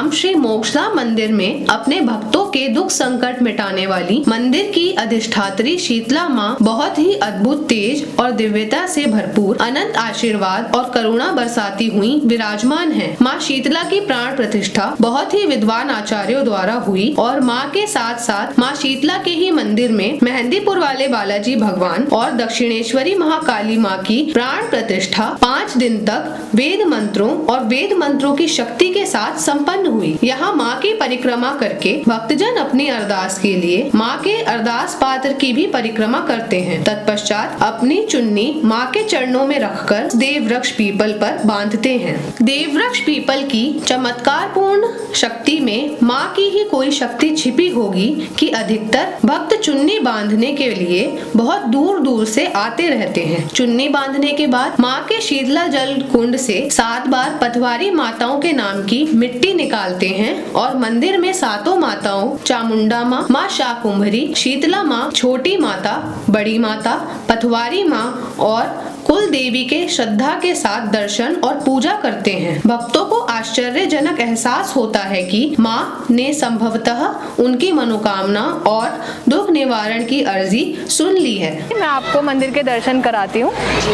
धाम श्री मोक्षधाम मंदिर में अपने भक्तों के दुख संकट मिटाने वाली मंदिर की अधिष्ठात्री शीतला माँ बहुत ही अद्भुत, तेज और दिव्यता से भरपूर अनंत आशीर्वाद और करुणा बरसाती हुई विराजमान है। माँ शीतला की प्राण प्रतिष्ठा बहुत ही विद्वान आचार्यों द्वारा हुई और माँ के साथ साथ माँ शीतला के ही मंदिर में मेहंदीपुर वाले बालाजी भगवान और दक्षिणेश्वरी महाकाली माँ की प्राण प्रतिष्ठा 5 दिन तक वेद मंत्रों और वेद मंत्रों की शक्ति के साथ संपन्न हुई। यहाँ माँ की परिक्रमा करके भक्तजन अपनी अरदास के लिए माँ के अरदास पात्र की भी परिक्रमा करते हैं। तत्पश्चात अपनी चुन्नी माँ के चरणों में रखकर देववृक्ष पीपल पर बांधते हैं। देववृक्ष पीपल की चमत्कार पूर्ण शक्ति में माँ की ही कोई शक्ति छिपी होगी कि अधिकतर भक्त चुन्नी बांधने के लिए बहुत दूर दूर से आते रहते हैं। चुन्नी बांधने के बाद माँ के शीतला जल कुंड से 7 बार पटवारी माताओं के नाम की मिट्टी निकालते हैं और मंदिर में 7 माताओं चामुंडा माँ, माँ शाकुंभरी, शीतला माँ, छोटी माता, बड़ी माता, पटवारी माँ और कुल देवी के श्रद्धा के साथ दर्शन और पूजा करते हैं। भक्तों को आश्चर्यजनक एहसास होता है कि माँ ने संभवतः उनकी मनोकामना और दुख निवारण की अर्जी सुन ली है। मैं आपको मंदिर के दर्शन कराती हूँ।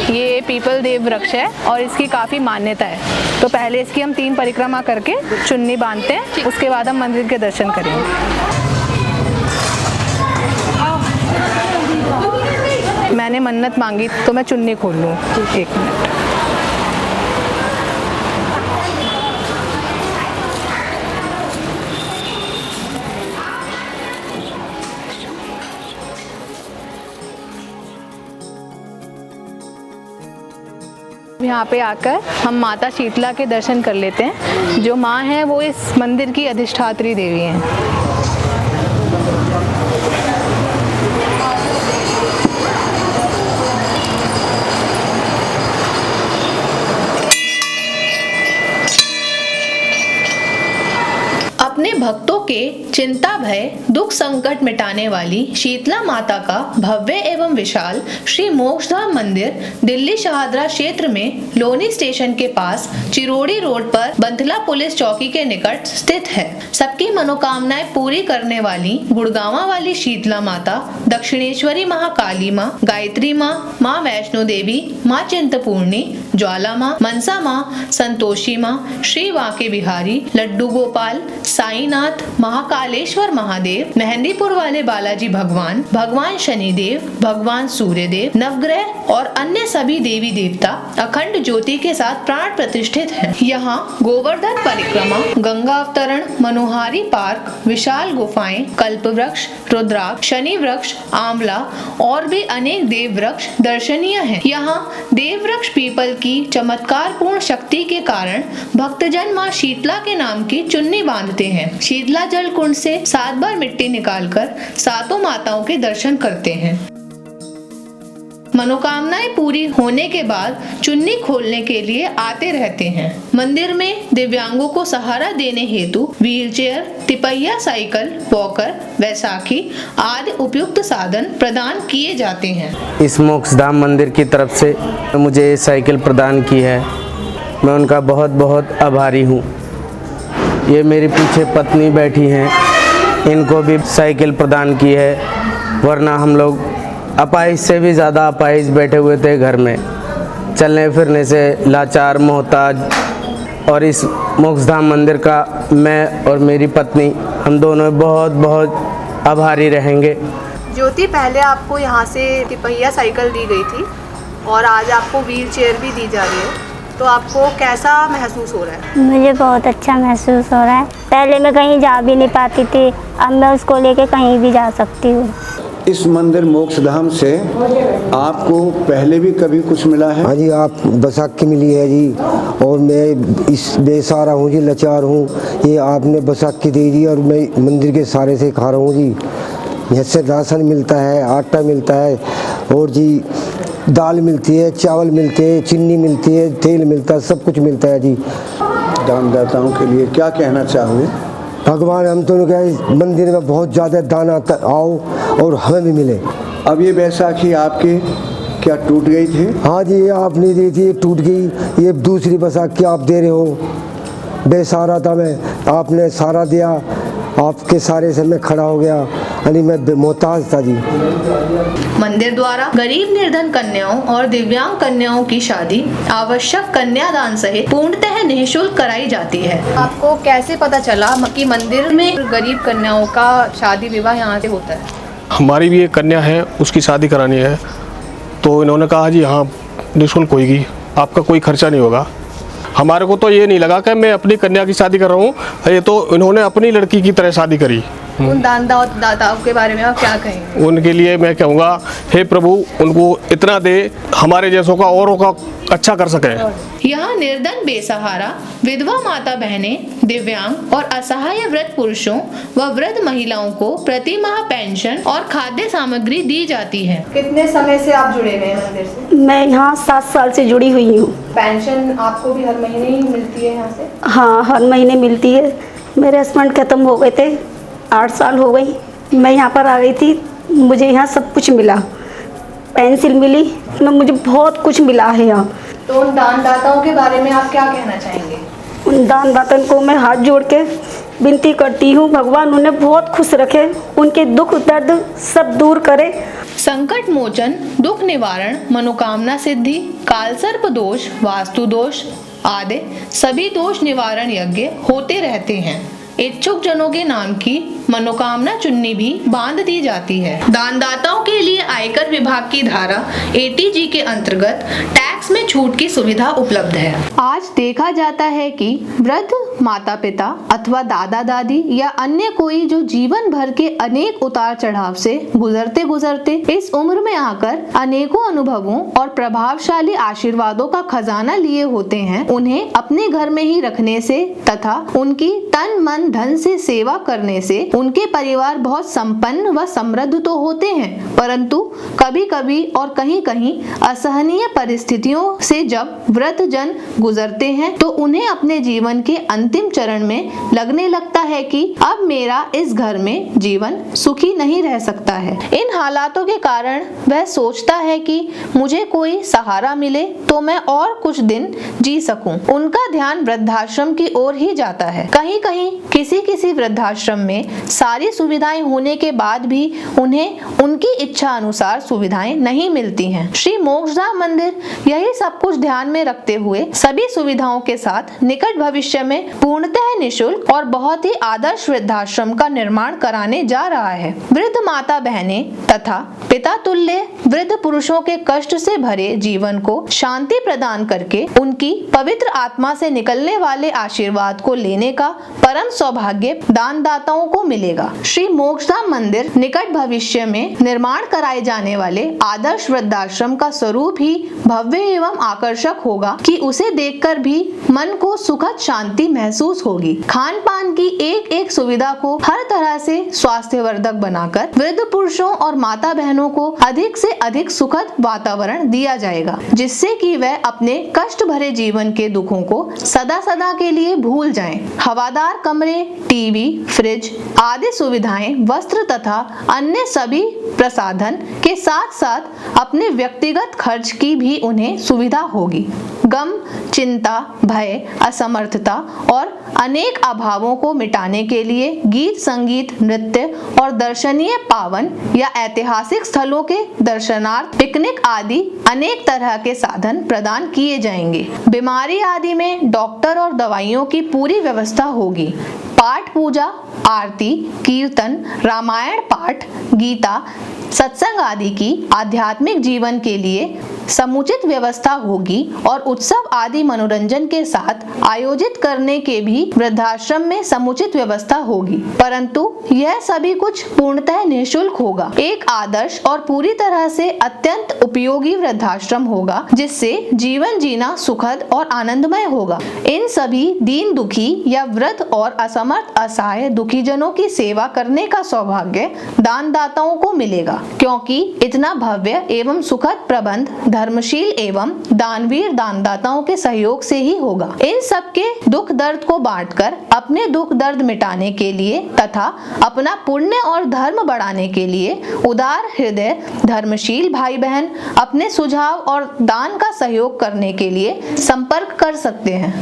ये पीपल देव वृक्ष है और इसकी काफ़ी मान्यता है। तो पहले इसकी हम 3 परिक्रमा करके चुन्नी बांधते हैं, उसके बाद हम मंदिर के दर्शन करेंगे। मैंने मन्नत मांगी तो मैं चुन्नी खोल लूँ। 1 मिनट। यहाँ पे आकर हम माता शीतला के दर्शन कर लेते हैं। जो माँ है वो इस मंदिर की अधिष्ठात्री देवी हैं। अपने भक्तों के चिंता भय दुख संकट मिटाने वाली शीतला माता का भव्य एवं विशाल श्री मोक्षधाम मंदिर दिल्ली शहादरा क्षेत्र में लोनी स्टेशन के पास चिरोड़ी रोड पर बंथला पुलिस चौकी के निकट स्थित है। सबकी मनोकामनाएं पूरी करने वाली गुड़गांवा वाली शीतला माता, दक्षिणेश्वरी महाकाली माँ, गायत्री माँ, माँ वैष्णो देवी, माँ चिंतपूर्णी, ज्वाला माँ, मनसा माँ, संतोषी माँ, श्री वाके बिहारी, लड्डू गोपाल, साईनाथ, महाकालेश्वर महादेव, मेहंदीपुर वाले बालाजी भगवान, भगवान शनिदेव, भगवान सूर्यदेव, नवग्रह और अन्य सभी देवी देवता अखंड ज्योति के साथ प्राण प्रतिष्ठित हैं। यहाँ गोवर्धन परिक्रमा, गंगा अवतरण, मनोहारी पार्क, विशाल गुफाएं, कल्प वृक्ष, रुद्राक्ष, शनि वृक्ष, आंवला और भी अनेक देव वृक्ष दर्शनीय हैं। यहाँ देव वृक्ष पीपल की चमत्कार पूर्ण शक्ति के कारण भक्तजन माँ शीतला के नाम की चुन्नी बांधते हैं। शीतला जल कुंड से 7 बार मिट्टी निकालकर 7 माताओं के दर्शन करते हैं। मनोकामनाएं पूरी होने के बाद चुन्नी खोलने के लिए आते रहते हैं। मंदिर में दिव्यांगों को सहारा देने हेतु व्हीलचेयर, तिपहिया साइकिल, वॉकर, वैसाखी आदि उपयुक्त साधन प्रदान किए जाते हैं। इस मोक्षधाम मंदिर की तरफ से मुझे साइकिल प्रदान की है। मैं उनका बहुत बहुत आभारी हूँ। ये मेरी पीछे पत्नी बैठी हैं, इनको भी साइकिल प्रदान की है, वरना हम लोग अपाहिज से भी ज़्यादा अपाहिज बैठे हुए थे घर में, चलने फिरने से लाचार मोहताज। और इस मोक्षधाम मंदिर का मैं और मेरी पत्नी हम दोनों बहुत बहुत आभारी रहेंगे। ज्योति, पहले आपको यहाँ से तिपहिया साइकिल दी गई थी और आज आपको व्हील चेयर भी दी जा रही है, तो आपको कैसा महसूस हो रहा है? मुझे बहुत अच्छा महसूस हो रहा है। पहले मैं कहीं जा भी नहीं पाती थी, अब मैं उसको लेके कहीं भी जा सकती हूँ। इस मंदिर मोक्षधाम से आपको पहले भी कभी कुछ मिला है? हाँ जी, आप बैसाखी मिली है जी, और मैं इस बेसहारा हूँ जी, लाचार हूँ। ये आपने बैसाखी दे दी और मैं मंदिर के सहारे से खा रहा हूँ जी। यहाँ से राशन मिलता है, आटा मिलता है और जी दाल मिलती है, चावल मिलते हैं, चीनी मिलती है, तेल मिलता है, सब कुछ मिलता है जी। दानदाताओं के लिए क्या कहना चाहोगे? भगवान हम तो क्या मंदिर में बहुत ज़्यादा दान आओ और हमें भी मिले। अब ये बैसाखी आपके क्या टूट गई थी? हाँ जी, ये आप नहीं दी थी, टूट गई। ये दूसरी बैसाखी आप दे रहे हो। बेसहारा था मैं, आपने सहारा दिया, आपके सहारे से मैं खड़ा हो गया, यानी मैं बेमोहताज था जी। मंदिर द्वारा गरीब निर्धन कन्याओं और दिव्यांग कन्याओं की शादी आवश्यक कन्यादान सहित पूर्णतः निःशुल्क कराई जाती है। आपको कैसे पता चला कि मंदिर में गरीब कन्याओं का शादी विवाह यहाँ से होता है? हमारी भी एक कन्या है, उसकी शादी करानी है, तो इन्होंने कहा जी हाँ निःशुल्क होगी, आपका कोई खर्चा नहीं होगा। हमारे को तो ये नहीं लगा कि मैं अपनी कन्या की शादी कर रहा हूँ, ये तो इन्होंने अपनी लड़की की तरह शादी करी। उन दाताओं के बारे में आप क्या कहेंगे? उनके लिए मैं कहूँगा, हे प्रभु उनको इतना दे, हमारे जैसों का औरों का अच्छा कर सके। यहाँ निर्धन, बेसहारा, विधवा माता बहनें, दिव्यांग और असहाय वृद्ध पुरुषों व वृद्ध महिलाओं को प्रति माह पेंशन और खाद्य सामग्री दी जाती है। कितने समय से आप जुड़े हुए हैं मंदिर से? मैं यहाँ 7 साल से जुड़ी हुई हूँ। पेंशन आपको भी हर महीने ही मिलती है यहाँ से? हाँ, हर महीने मिलती है। मेरे हस्बैंड खत्म हो गए थे, 8 साल हो गई। मैं यहाँ पर आ गई थी, मुझे यहाँ सब कुछ मिला, पेंसिल मिली, मुझे बहुत कुछ मिला है यहाँ। तो उन दानदाताओं के बारे में आप क्या कहना चाहेंगे? उन दानदाताओं को मैं हाथ जोड़ के विनती करती हूँ, भगवान उन्हें बहुत खुश रखे, उनके दुख दर्द सब दूर करे। संकट मोचन, दुख निवारण, मनोकामना सिद्धि, कालसर्प दोष, वास्तु दोष आदि सभी दोष निवारण यज्ञ होते रहते हैं। इच्छुक जनों के नाम की मनोकामना चुन्नी भी बांध दी जाती है। दानदाताओं के लिए आयकर विभाग की धारा 80G के अंतर्गत टैक्स में छूट की सुविधा उपलब्ध है। आज देखा जाता है कि वृद्ध माता पिता अथवा दादा दादी या अन्य कोई जो जीवन भर के अनेक उतार चढ़ाव से गुजरते गुजरते इस उम्र में आकर अनेकों अनुभवों और प्रभावशाली आशीर्वादों का खजाना लिए होते हैं, उन्हें अपने घर में ही रखने से तथा उनकी तन मन धन से सेवा करने से उनके परिवार बहुत संपन्न व समृद्ध तो होते हैं, परंतु कभी कभी और कहीं कहीं असहनीय परिस्थितियों से जब वृद्ध जन गुजरते हैं तो उन्हें अपने जीवन के अंतिम चरण में लगने लगता है कि अब मेरा इस घर में जीवन सुखी नहीं रह सकता है। इन हालातों के कारण वह सोचता है कि मुझे कोई सहारा मिले तो मैं और कुछ दिन जी सकूं। उनका ध्यान वृद्धाश्रम की ओर ही जाता है। कहीं कहीं किसी वृद्धाश्रम में सारी सुविधाएं होने के बाद भी उन्हें उनकी इच्छा अनुसार सुविधाएं नहीं मिलती हैं। श्री मोक्षधाम मंदिर यही सब कुछ ध्यान में रखते हुए सभी सुविधाओं के साथ निकट भविष्य में पूर्णतः निःशुल्क और बहुत ही आदर्श वृद्धाश्रम का निर्माण कराने जा रहा है। वृद्ध माता बहनें तथा पिता तुल्य वृद्ध पुरुषों के कष्ट से भरे जीवन को शांति प्रदान करके उनकी पवित्र आत्मा से निकलने वाले आशीर्वाद को लेने का परम सौभाग्य दानदाताओं को मिलेगा। श्री मोक्षधाम मंदिर निकट भविष्य में निर्माण कराए जाने वाले आदर्श वृद्धाश्रम का स्वरूप ही भव्य एवं आकर्षक होगा कि उसे देखकर भी मन को सुखद शांति महसूस होगी। खान पान की एक एक सुविधा को हर तरह से स्वास्थ्यवर्धक बनाकर वृद्ध पुरुषों और माता बहनों को अधिक से अधिक सुखद वातावरण दिया जाएगा, जिससे कि वह अपने कष्ट भरे जीवन के दुखों को सदा सदा के लिए भूल जाएं। हवादार कमरे, टीवी, फ्रिज आदि सुविधाएं, वस्त्र तथा अन्य सभी प्रसाधन के साथ साथ अपने व्यक्तिगत खर्च की भी उन्हें सुविधा होगी। गम, चिंता, भय, असमर्थता और अनेक अभावों को मिटाने के लिए गीत, संगीत, नृत्य और दर्शनीय पावन या ऐतिहासिक स्थलों के दर्शनार्थ पिकनिक आदि अनेक तरह के साधन प्रदान किए जाएंगे। बीमारी आदि में डॉक्टर और दवाइयों की पूरी व्यवस्था होगी। पाठ पूजा, आरती, कीर्तन, रामायण पाठ, गीता, सत्संग आदि की आध्यात्मिक जीवन के लिए समुचित व्यवस्था होगी और उत्सव आदि मनोरंजन के साथ आयोजित करने के भी वृद्धाश्रम में समुचित व्यवस्था होगी, परंतु यह सभी कुछ पूर्णतः निःशुल्क होगा। एक आदर्श और पूरी तरह से अत्यंत उपयोगी वृद्धाश्रम होगा, जिससे जीवन जीना सुखद और आनंदमय होगा। इन सभी दीन दुखी या वृद्ध और असमर्थ असहाय दुखी जनों की सेवा करने का सौभाग्य दानदाताओं को मिलेगा, क्योंकि इतना भव्य एवं सुखद प्रबंध धर्मशील एवं दानवीर दानदाताओं के सहयोग से ही होगा। इन सबके दुख दर्द को बांटकर अपने दुख दर्द मिटाने के लिए तथा अपना पुण्य और धर्म बढ़ाने के लिए उदार हृदय धर्मशील भाई बहन अपने सुझाव और दान का सहयोग करने के लिए संपर्क कर सकते हैं।